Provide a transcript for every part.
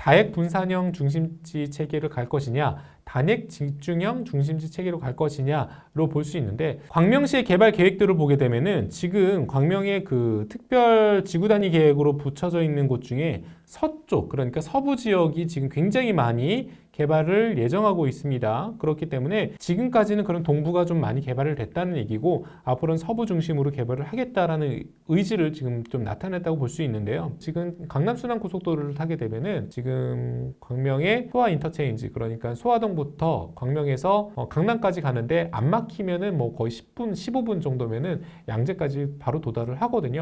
다액 분산형 중심지 체계를 갈 것이냐, 단액 집중형 중심지 체계로 갈 것이냐로 볼 수 있는데, 광명시의 개발 계획들을 보게 되면은 지금 광명의 그 특별 지구 단위 계획으로 붙여져 있는 곳 중에 서쪽, 그러니까 서부 지역이 지금 굉장히 많이 개발을 예정하고 있습니다. 그렇기 때문에 지금까지는 그런 동부가 좀 많이 개발을 됐다는 얘기고, 앞으로는 서부 중심으로 개발을 하겠다라는 의지를 지금 좀 나타냈다고 볼 수 있는데요. 지금 강남순환고속도로를 타게 되면은 지금 광명의 소화 인터체인지, 그러니까 소화동부터 광명에서 강남까지 가는데 안 막히면은 뭐 거의 10분, 15분 정도면은 양재까지 바로 도달을 하거든요.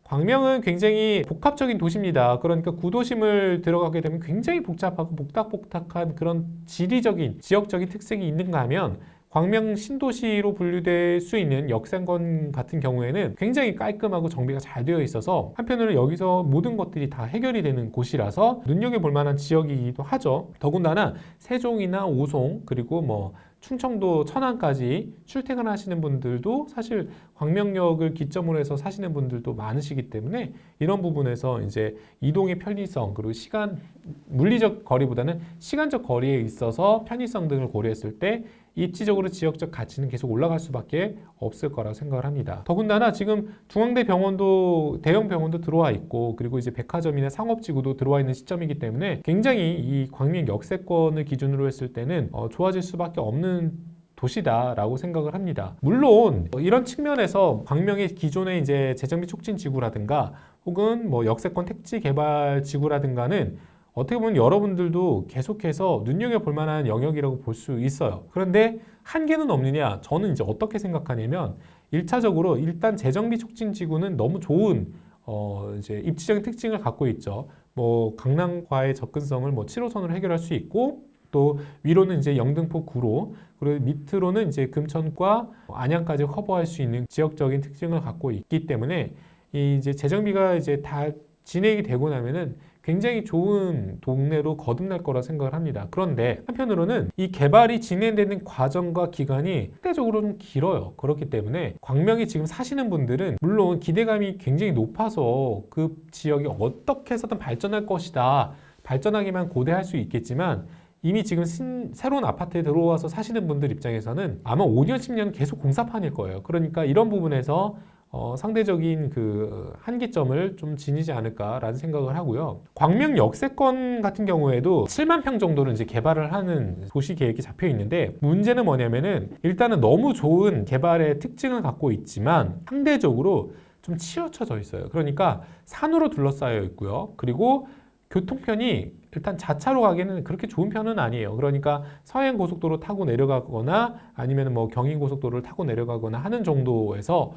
광명은 굉장히 복합적인 도시입니다. 그러니까 구도심을 들어가게 되면 굉장히 복잡하고 복닥복닥한 그런 지리적인, 지역적인 특색이 있는가 하면, 광명 신도시로 분류될 수 있는 역세권 같은 경우에는 굉장히 깔끔하고 정비가 잘 되어 있어서 한편으로는 여기서 모든 것들이 다 해결이 되는 곳이라서 눈여겨볼 만한 지역이기도 하죠. 더군다나 세종이나 오송, 그리고 뭐 충청도 천안까지 출퇴근하시는 분들도 사실 광명역을 기점으로 해서 사시는 분들도 많으시기 때문에 이런 부분에서 이제 이동의 편리성, 그리고 시간, 물리적 거리보다는 시간적 거리에 있어서 편의성 등을 고려했을 때 입지적으로 지역적 가치는 계속 올라갈 수밖에 없을 거라고 생각을 합니다. 더군다나 지금 중앙대 병원도, 대형 병원도 들어와 있고, 그리고 이제 백화점이나 상업지구도 들어와 있는 시점이기 때문에 굉장히 이 광명 역세권을 기준으로 했을 때는 좋아질 수밖에 없는 도시다라고 생각을 합니다. 물론 이런 측면에서 광명의 기존의 이제 재정비 촉진 지구라든가 혹은 뭐 역세권 택지 개발 지구라든가는 어떻게 보면 여러분들도 계속해서 눈여겨볼 만한 영역이라고 볼 수 있어요. 그런데 한계는 없느냐? 저는 이제 어떻게 생각하냐면, 1차적으로 일단 재정비 촉진 지구는 너무 좋은 이제 입지적인 특징을 갖고 있죠. 뭐 강남과의 접근성을 뭐 7호선으로 해결할 수 있고, 또 위로는 이제 영등포 구로, 그리고 밑으로는 이제 금천과 안양까지 커버할 수 있는 지역적인 특징을 갖고 있기 때문에 이 이제 재정비가 이제 다 진행이 되고 나면은 굉장히 좋은 동네로 거듭날 거라 생각을 합니다. 그런데 한편으로는 이 개발이 진행되는 과정과 기간이 상대적으로 좀 길어요. 그렇기 때문에 광명에 지금 사시는 분들은 물론 기대감이 굉장히 높아서 그 지역이 어떻게 해서든 발전할 것이다, 발전하기만 고대할 수 있겠지만, 이미 지금 새로운 아파트에 들어와서 사시는 분들 입장에서는 아마 5년, 10년 계속 공사판일 거예요. 그러니까 이런 부분에서 상대적인 그 한계점을 좀 지니지 않을까라는 생각을 하고요. 광명 역세권 같은 경우에도 7만 평 정도를 이제 개발을 하는 도시 계획이 잡혀 있는데, 문제는 뭐냐면은 일단은 너무 좋은 개발의 특징을 갖고 있지만 상대적으로 좀 치우쳐져 있어요. 그러니까 산으로 둘러싸여 있고요. 그리고 교통편이 일단 자차로 가기에는 그렇게 좋은 편은 아니에요. 그러니까 서해안고속도로 타고 내려가거나 아니면 뭐 경인고속도로를 타고 내려가거나 하는 정도에서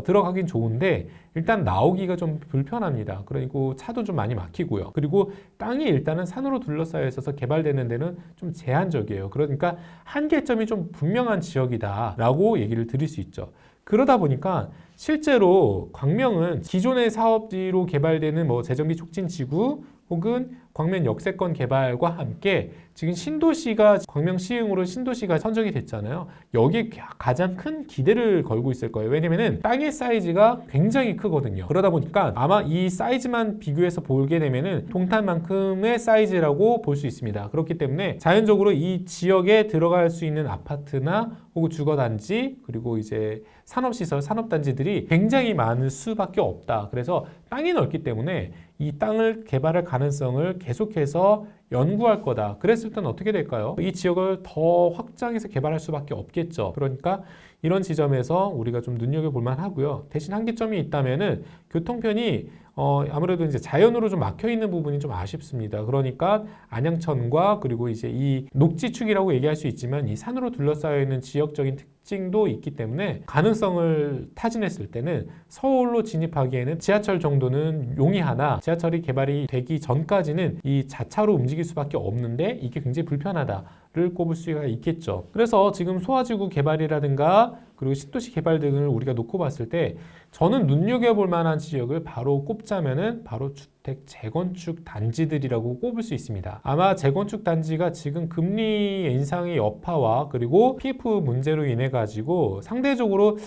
들어가긴 좋은데 일단 나오기가 좀 불편합니다. 그리고 차도 좀 많이 막히고요. 그리고 땅이 일단은 산으로 둘러싸여 있어서 개발되는 데는 좀 제한적이에요. 그러니까 한계점이 좀 분명한 지역이다라고 얘기를 드릴 수 있죠. 그러다 보니까 실제로 광명은 기존의 사업지로 개발되는 뭐 재정비 촉진 지구 혹은 광명 역세권 개발과 함께 지금 신도시가, 광명 시흥으로 신도시가 선정이 됐잖아요. 여기에 가장 큰 기대를 걸고 있을 거예요. 왜냐면은 땅의 사이즈가 굉장히 크거든요. 그러다 보니까 아마 이 사이즈만 비교해서 보게 되면은 동탄만큼의 사이즈라고 볼 수 있습니다. 그렇기 때문에 자연적으로 이 지역에 들어갈 수 있는 아파트나 혹은 주거단지, 그리고 이제 산업시설, 산업단지들이 굉장히 많을 수밖에 없다. 그래서 땅이 넓기 때문에 이 땅을 개발할 가능성을 계속해서 연구할 거다. 그랬을 땐 어떻게 될까요? 이 지역을 더 확장해서 개발할 수밖에 없겠죠. 그러니까 이런 지점에서 우리가 좀 눈여겨볼 만하고요. 대신 한계점이 있다면은 교통편이 아무래도 이제 자연으로 좀 막혀 있는 부분이 좀 아쉽습니다. 그러니까 안양천과 그리고 이제 이 녹지축이라고 얘기할 수 있지만 이 산으로 둘러싸여 있는 지역적인 특징도 있기 때문에 가능성을 타진했을 때는 서울로 진입하기에는 지하철 정도는 용이하나 지하철이 개발이 되기 전까지는 이 자차로 움직일 수밖에 없는데 이게 굉장히 불편하다 를 꼽을 수가 있겠죠. 그래서 지금 소화지구 개발이라든가 그리고 신도시 개발 등을 우리가 놓고 봤을 때 저는 눈여겨볼 만한 지역을 바로 꼽자면은 바로 주택 재건축 단지들이라고 꼽을 수 있습니다. 아마 재건축 단지가 지금 금리 인상의 여파와 그리고 PF 문제로 인해 가지고 상대적으로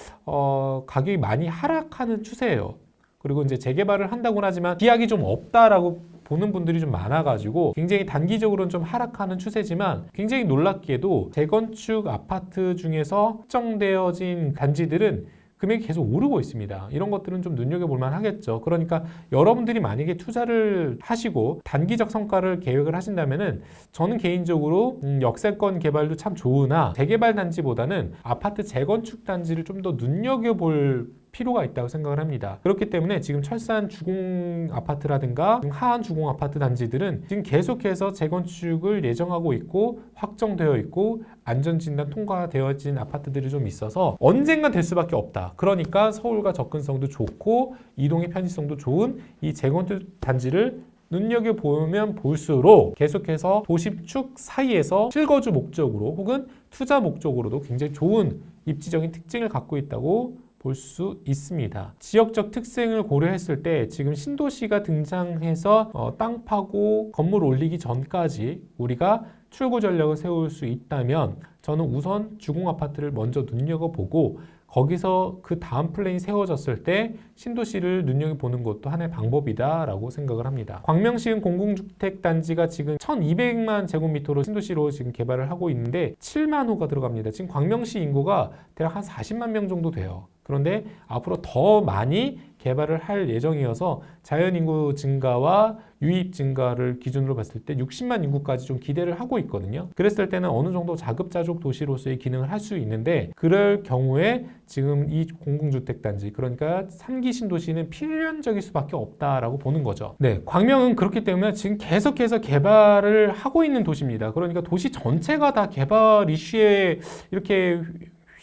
가격이 많이 하락하는 추세예요. 그리고 이제 재개발을 한다고는 하지만 기약이 좀 없다라고 보는 분들이 좀 많아가지고 굉장히 단기적으로는 좀 하락하는 추세지만 굉장히 놀랍게도 재건축 아파트 중에서 확정되어진 단지들은 금액이 계속 오르고 있습니다. 이런 것들은 좀 눈여겨볼 만 하겠죠. 그러니까 여러분들이 만약에 투자를 하시고 단기적 성과를 계획을 하신다면은 저는 개인적으로 역세권 개발도 참 좋으나 재개발 단지보다는 아파트 재건축 단지를 좀 더 눈여겨볼 필요가 있다고 생각을 합니다. 그렇기 때문에 지금 철산 주공 아파트라든가 하안 주공 아파트 단지들은 지금 계속해서 재건축을 예정하고 있고 확정되어 있고 안전진단 통과되어진 아파트들이 좀 있어서 언젠간 될 수밖에 없다. 그러니까 서울과 접근성도 좋고 이동의 편의성도 좋은 이 재건축 단지를 눈여겨보면 볼수록 계속해서 도심축 사이에서 실거주 목적으로 혹은 투자 목적으로도 굉장히 좋은 입지적인 특징을 갖고 있다고 볼 수 있습니다. 지역적 특성을 고려했을 때 지금 신도시가 등장해서 땅 파고 건물 올리기 전까지 우리가 출구 전략을 세울 수 있다면 저는 우선 주공 아파트를 먼저 눈여겨보고 거기서 그 다음 플랜이 세워졌을 때 신도시를 눈여겨보는 것도 하나의 방법이다라고 생각을 합니다. 광명시은 공공주택단지가 지금 1200만 제곱미터로 신도시로 지금 개발을 하고 있는데 7만 호가 들어갑니다. 지금 광명시 인구가 대략 한 40만 명 정도 돼요. 그런데 앞으로 더 많이 개발을 할 예정이어서 자연인구 증가와 유입 증가를 기준으로 봤을 때 60만 인구까지 좀 기대를 하고 있거든요. 그랬을 때는 어느 정도 자급자족 도시로서의 기능을 할 수 있는데 그럴 경우에 지금 이 공공주택단지 그러니까 3기 신도시는 필연적일 수밖에 없다라고 보는 거죠. 네, 광명은 그렇기 때문에 지금 계속해서 개발을 하고 있는 도시입니다. 그러니까 도시 전체가 다 개발 이슈에 이렇게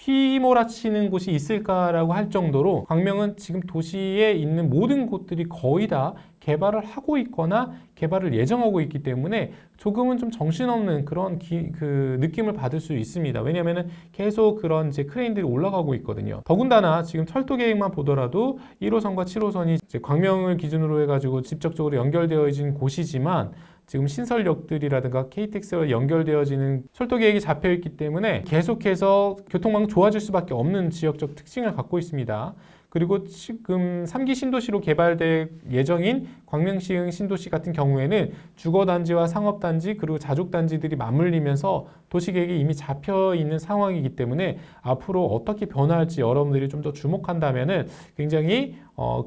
휘몰아치는 곳이 있을까라고 할 정도로 광명은 지금 도시에 있는 모든 곳들이 거의 다 개발을 하고 있거나 개발을 예정하고 있기 때문에 조금은 좀 정신없는 그런 그 느낌을 받을 수 있습니다. 왜냐하면 계속 그런 이제 크레인들이 올라가고 있거든요. 더군다나 지금 철도 계획만 보더라도 1호선과 7호선이 이제 광명을 기준으로 해가지고 직접적으로 연결되어진 곳이지만 지금 신설역들이라든가 KTX와 연결되어지는 철도 계획이 잡혀 있기 때문에 계속해서 교통망 좋아질 수밖에 없는 지역적 특징을 갖고 있습니다. 그리고 지금 3기 신도시로 개발될 예정인 광명시흥 신도시 같은 경우에는 주거단지와 상업단지 그리고 자족단지들이 맞물리면서 도시계획이 이미 잡혀 있는 상황이기 때문에 앞으로 어떻게 변화할지 여러분들이 좀 더 주목한다면 굉장히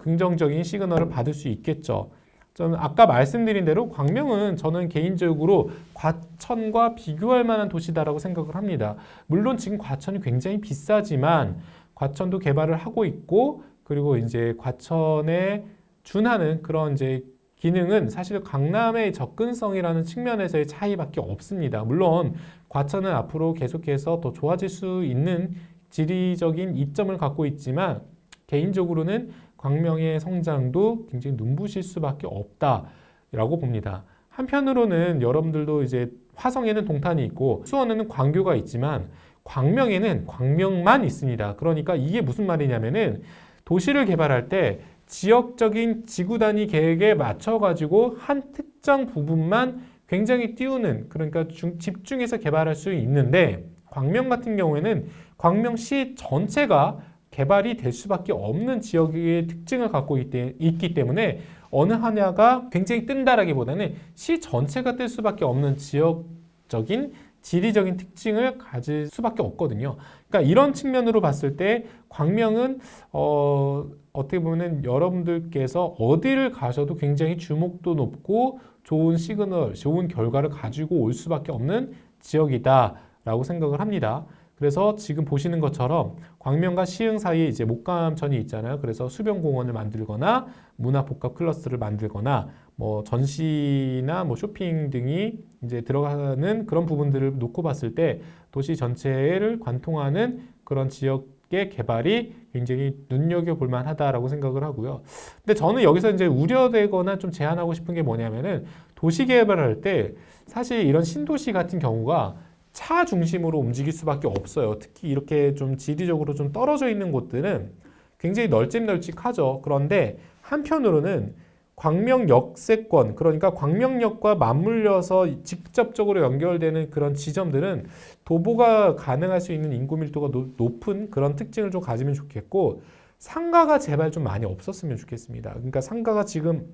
긍정적인 시그널을 받을 수 있겠죠. 저는 아까 말씀드린 대로 광명은 저는 개인적으로 과천과 비교할 만한 도시다라고 생각을 합니다. 물론 지금 과천이 굉장히 비싸지만 과천도 개발을 하고 있고 그리고 이제 과천에 준하는 그런 이제 기능은 사실 강남의 접근성이라는 측면에서의 차이밖에 없습니다. 물론 과천은 앞으로 계속해서 더 좋아질 수 있는 지리적인 이점을 갖고 있지만 개인적으로는 광명의 성장도 굉장히 눈부실 수밖에 없다라고 봅니다. 한편으로는 여러분들도 이제 화성에는 동탄이 있고 수원에는 광교가 있지만 광명에는 광명만 있습니다. 그러니까 이게 무슨 말이냐면은 도시를 개발할 때 지역적인 지구 단위 계획에 맞춰가지고 한 특정 부분만 굉장히 띄우는 그러니까 집중해서 개발할 수 있는데 광명 같은 경우에는 광명시 전체가 개발이 될 수밖에 없는 지역의 특징을 갖고 있기 때문에 어느 하나가 굉장히 뜬다라기보다는 시 전체가 뜰 수밖에 없는 지역적인 지리적인 특징을 가질 수밖에 없거든요. 그러니까 이런 측면으로 봤을 때 광명은 어떻게 보면 여러분들께서 어디를 가셔도 굉장히 주목도 높고 좋은 시그널, 좋은 결과를 가지고 올 수밖에 없는 지역이다라고 생각을 합니다. 그래서 지금 보시는 것처럼 광명과 시흥 사이에 이제 목감천이 있잖아요. 그래서 수변공원을 만들거나 문화복합 클러스를 만들거나 뭐 전시나 뭐 쇼핑 등이 이제 들어가는 그런 부분들을 놓고 봤을 때 도시 전체를 관통하는 그런 지역의 개발이 굉장히 눈여겨볼 만하다라고 생각을 하고요. 근데 저는 여기서 이제 우려되거나 좀 제안하고 싶은 게 뭐냐면은 도시 개발을 할 때 사실 이런 신도시 같은 경우가 차 중심으로 움직일 수밖에 없어요. 특히 이렇게 좀 지리적으로 좀 떨어져 있는 곳들은 굉장히 널찍널찍하죠. 그런데 한편으로는 광명 역세권, 그러니까 광명역과 맞물려서 직접적으로 연결되는 그런 지점들은 도보가 가능할 수 있는 인구 밀도가 높은 그런 특징을 좀 가지면 좋겠고, 상가가 제발 좀 많이 없었으면 좋겠습니다. 그러니까 상가가 지금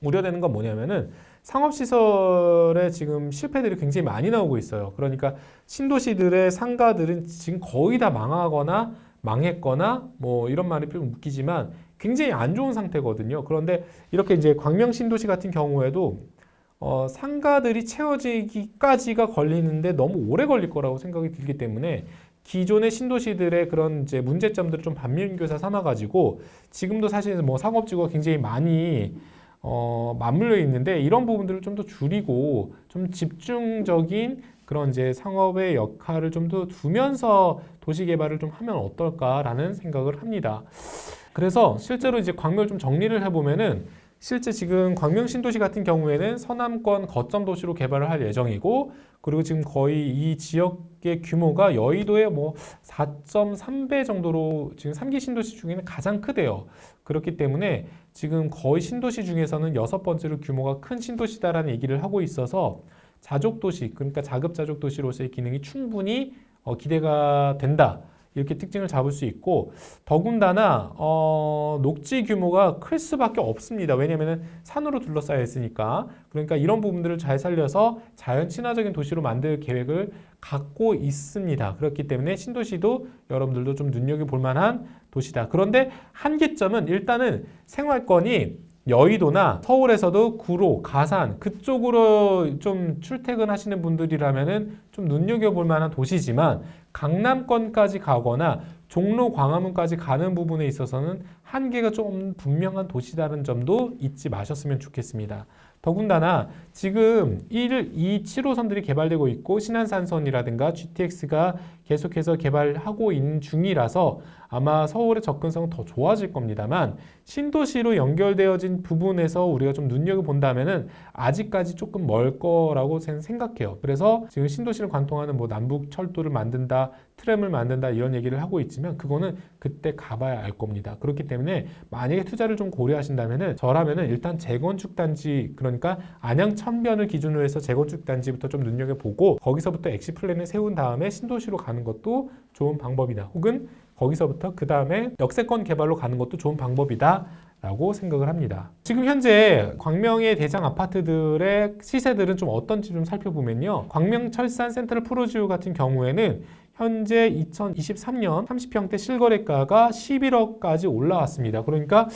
우려되는 건 뭐냐면은 상업시설의 지금 실패들이 굉장히 많이 나오고 있어요. 그러니까 신도시들의 상가들은 지금 거의 다 망하거나 망했거나 뭐 이런 말이 좀 웃기지만 굉장히 안 좋은 상태거든요. 그런데 이렇게 이제 광명 신도시 같은 경우에도 상가들이 채워지기까지가 걸리는데 너무 오래 걸릴 거라고 생각이 들기 때문에 기존의 신도시들의 그런 이제 문제점들을 좀 반면교사 삼아가지고 지금도 사실 뭐 상업지구가 굉장히 많이 맞물려 있는데 이런 부분들을 좀 더 줄이고 좀 집중적인 그런 이제 상업의 역할을 좀 더 두면서 도시 개발을 좀 하면 어떨까라는 생각을 합니다. 그래서 실제로 이제 광명을 좀 정리를 해보면은 실제 지금 광명 신도시 같은 경우에는 서남권 거점 도시로 개발을 할 예정이고, 그리고 지금 거의 이 지역의 규모가 여의도의 뭐 4.3배 정도로 지금 3기 신도시 중에는 가장 크대요. 그렇기 때문에 지금 거의 신도시 중에서는 6번째로 규모가 큰 신도시다라는 얘기를 하고 있어서 자족도시, 그러니까 자급자족도시로서의 기능이 충분히 기대가 된다. 이렇게 특징을 잡을 수 있고, 더군다나 녹지 규모가 클 수밖에 없습니다. 왜냐하면 산으로 둘러싸여 있으니까. 그러니까 이런 부분들을 잘 살려서 자연 친화적인 도시로 만들 계획을 갖고 있습니다. 그렇기 때문에 신도시도 여러분들도 좀 눈여겨볼 만한 도시다. 그런데 한계점은 일단은 생활권이 여의도나 서울에서도 구로, 가산 그쪽으로 좀 출퇴근하시는 분들이라면은 좀 눈여겨볼 만한 도시지만, 강남권까지 가거나 종로, 광화문까지 가는 부분에 있어서는 한계가 좀 분명한 도시다는 점도 잊지 마셨으면 좋겠습니다. 더군다나 지금 1, 2, 7호선들이 개발되고 있고 신안산선이라든가 GTX가 계속해서 개발하고 있는 중이라서 아마 서울의 접근성은 더 좋아질 겁니다만, 신도시로 연결되어진 부분에서 우리가 좀 눈여겨본다면은 아직까지 조금 멀 거라고 생각해요. 그래서 지금 신도시를 관통하는 뭐 남북 철도를 만든다, 트램을 만든다 이런 얘기를 하고 있지만 그거는 그때 가봐야 알 겁니다. 그렇기 때문에 만약에 투자를 좀 고려하신다면은 저라면은 일단 재건축 단지, 그러니까 안양 천변을 기준으로 해서 재건축 단지부터 좀 눈여겨보고 거기서부터 엑시 플랜을 세운 다음에 신도시로 가는 것도 좋은 방법이다. 혹은 거기서부터 그 다음에 역세권 개발로 가는 것도 좋은 방법이다 라고 생각을 합니다. 지금 현재 광명의 대장 아파트들의 시세들은 좀 어떤지 좀 살펴보면요, 광명 철산 센트럴 프로지오 같은 경우에는 현재 2023년 30평대 실거래가가 11억까지 올라왔습니다. 그러니까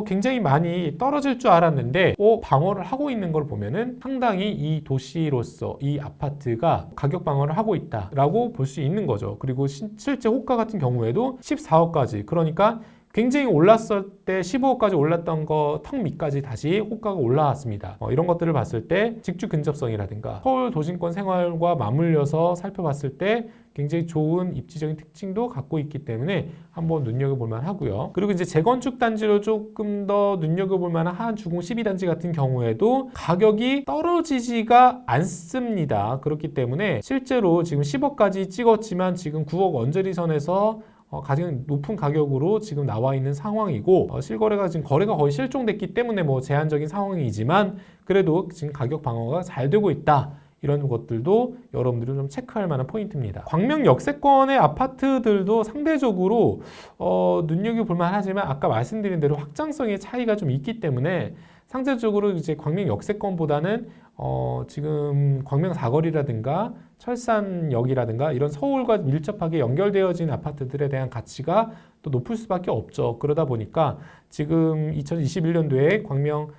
굉장히 많이 떨어질 줄 알았는데 방어를 하고 있는 걸 보면은 상당히 이 도시로서 이 아파트가 가격 방어를 하고 있다라고 볼 수 있는 거죠. 그리고 실제 호가 같은 경우에도 14억까지, 그러니까 굉장히 올랐을 때 15억까지 올랐던 거 턱 밑까지 다시 호가가 올라왔습니다. 이런 것들을 봤을 때 직주 근접성이라든가 서울 도심권 생활과 맞물려서 살펴봤을 때 굉장히 좋은 입지적인 특징도 갖고 있기 때문에 한번 눈여겨볼 만하고요. 그리고 이제 재건축 단지로 조금 더 눈여겨볼 만한 하안주공 12단지 같은 경우에도 가격이 떨어지지가 않습니다. 그렇기 때문에 실제로 지금 10억까지 찍었지만 지금 9억 언저리선에서 가장 높은 가격으로 지금 나와 있는 상황이고, 실거래가 지금 거래가 거의 실종됐기 때문에 뭐 제한적인 상황이지만 그래도 지금 가격 방어가 잘 되고 있다. 이런 것들도 여러분들이 좀 체크할 만한 포인트입니다. 광명 역세권의 아파트들도 상대적으로 눈여겨볼 만하지만 아까 말씀드린 대로 확장성의 차이가 좀 있기 때문에 상대적으로 이제 광명 역세권보다는 지금 광명 사거리라든가 철산역이라든가 이런 서울과 밀접하게 연결되어진 아파트들에 대한 가치가 또 높을 수밖에 없죠. 그러다 보니까 지금 2021년도에 광명역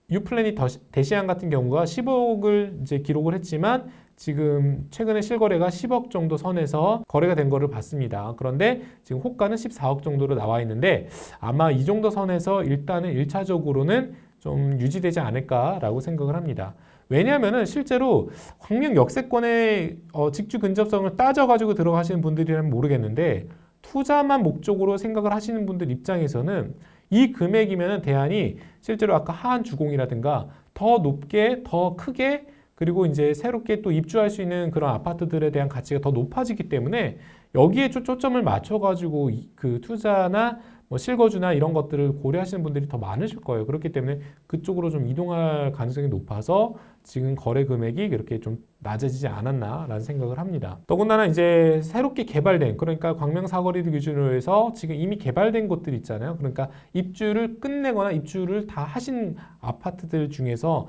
유플래닛 대시양 같은 경우가 15억을 이제 기록을 했지만 지금 최근에 실거래가 10억 정도 선에서 거래가 된 거를 봤습니다. 그런데 지금 호가는 14억 정도로 나와 있는데 아마 이 정도 선에서 일단은 1차적으로는 좀 유지되지 않을까라고 생각을 합니다. 왜냐하면은 실제로 광명 역세권의 직주 근접성을 따져가지고 들어가시는 분들이라면 모르겠는데, 투자만 목적으로 생각을 하시는 분들 입장에서는 이 금액이면은 대안이 실제로 아까 하안주공이라든가 더 높게 더 크게 그리고 이제 새롭게 또 입주할 수 있는 그런 아파트들에 대한 가치가 더 높아지기 때문에 여기에 초점을 맞춰가지고 그 투자나 뭐 실거주나 이런 것들을 고려하시는 분들이 더 많으실 거예요. 그렇기 때문에 그쪽으로 좀 이동할 가능성이 높아서 지금 거래 금액이 그렇게 좀 낮아지지 않았나라는 생각을 합니다. 더군다나 이제 새롭게 개발된, 그러니까 광명 사거리를 기준으로 해서 지금 이미 개발된 곳들 있잖아요. 그러니까 입주를 끝내거나 입주를 다 하신 아파트들 중에서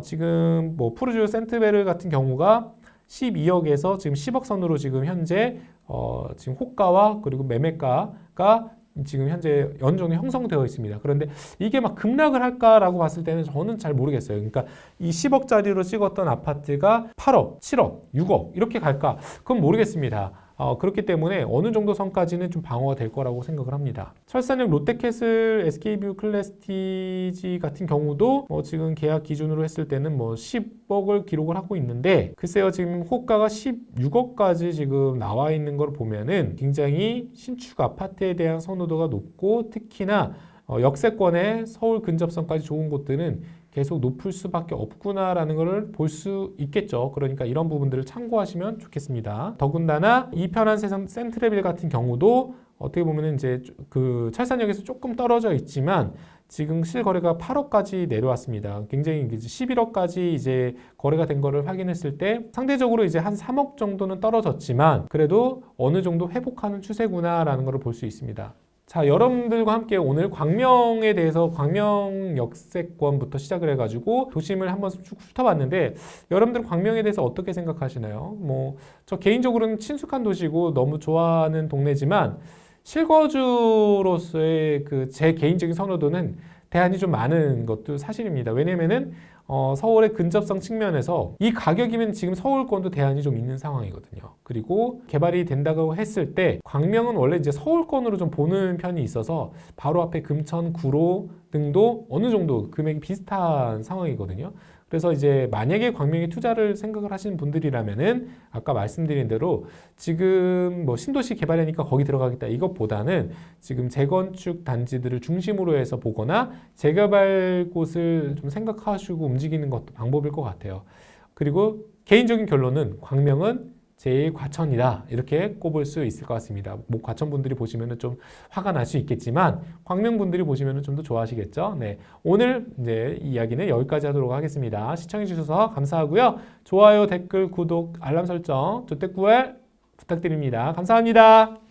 지금 뭐 푸르지오 센트베르 같은 경우가 12억에서 지금 10억 선으로 지금 현재 지금 호가와 그리고 매매가가 지금 현재 어느 정도 형성되어 있습니다. 그런데 이게 막 급락을 할까라고 봤을 때는 저는 잘 모르겠어요. 그러니까 이 10억짜리로 찍었던 아파트가 8억, 7억, 6억 이렇게 갈까? 그건 모르겠습니다. 그렇기 때문에 어느 정도 선까지는 좀 방어가 될 거라고 생각을 합니다. 철산역 롯데캐슬 SK뷰 클래스티지 같은 경우도 지금 계약 기준으로 했을 때는 뭐 10억을 기록을 하고 있는데 글쎄요, 지금 호가가 16억까지 지금 나와 있는 걸 보면은 굉장히 신축 아파트에 대한 선호도가 높고 특히나 역세권의 서울 근접성까지 좋은 곳들은 계속 높을 수밖에 없구나라는 것을 볼 수 있겠죠. 그러니까 이런 부분들을 참고하시면 좋겠습니다. 더군다나 이 편한 세상 센트레빌 같은 경우도 어떻게 보면 이제 그 철산역에서 조금 떨어져 있지만 지금 실거래가 8억까지 내려왔습니다. 굉장히 11억까지 이제 거래가 된 거를 확인했을 때 상대적으로 이제 한 3억 정도는 떨어졌지만 그래도 어느 정도 회복하는 추세구나라는 것을 볼 수 있습니다. 자, 여러분들과 함께 오늘 광명에 대해서 광명 역세권부터 시작을 해가지고 도심을 한번 쭉 훑어봤는데 여러분들 광명에 대해서 어떻게 생각하시나요? 뭐 저 개인적으로는 친숙한 도시고 너무 좋아하는 동네지만 실거주로서의 그 제 개인적인 선호도는 대안이 좀 많은 것도 사실입니다. 왜냐면은 서울의 근접성 측면에서 이 가격이면 지금 서울권도 대안이 좀 있는 상황이거든요. 그리고 개발이 된다고 했을 때 광명은 원래 이제 서울권으로 좀 보는 편이 있어서 바로 앞에 금천, 구로 등도 어느 정도 금액이 비슷한 상황이거든요. 그래서 이제 만약에 광명에 투자를 생각을 하시는 분들이라면은 아까 말씀드린 대로 지금 뭐 신도시 개발하니까 거기 들어가겠다 이것보다는 지금 재건축 단지들을 중심으로 해서 보거나 재개발 곳을 좀 생각하시고 움직이는 것도 방법일 것 같아요. 그리고 개인적인 결론은 광명은 제일 과천이다 이렇게 꼽을 수 있을 것 같습니다. 뭐 과천 분들이 보시면은 좀 화가 날 수 있겠지만 광명 분들이 보시면은 좀 더 좋아하시겠죠. 네, 오늘 이제 이야기는 여기까지 하도록 하겠습니다. 시청해 주셔서 감사하고요. 좋아요, 댓글, 구독, 알람 설정, 조태구알 부탁드립니다. 감사합니다.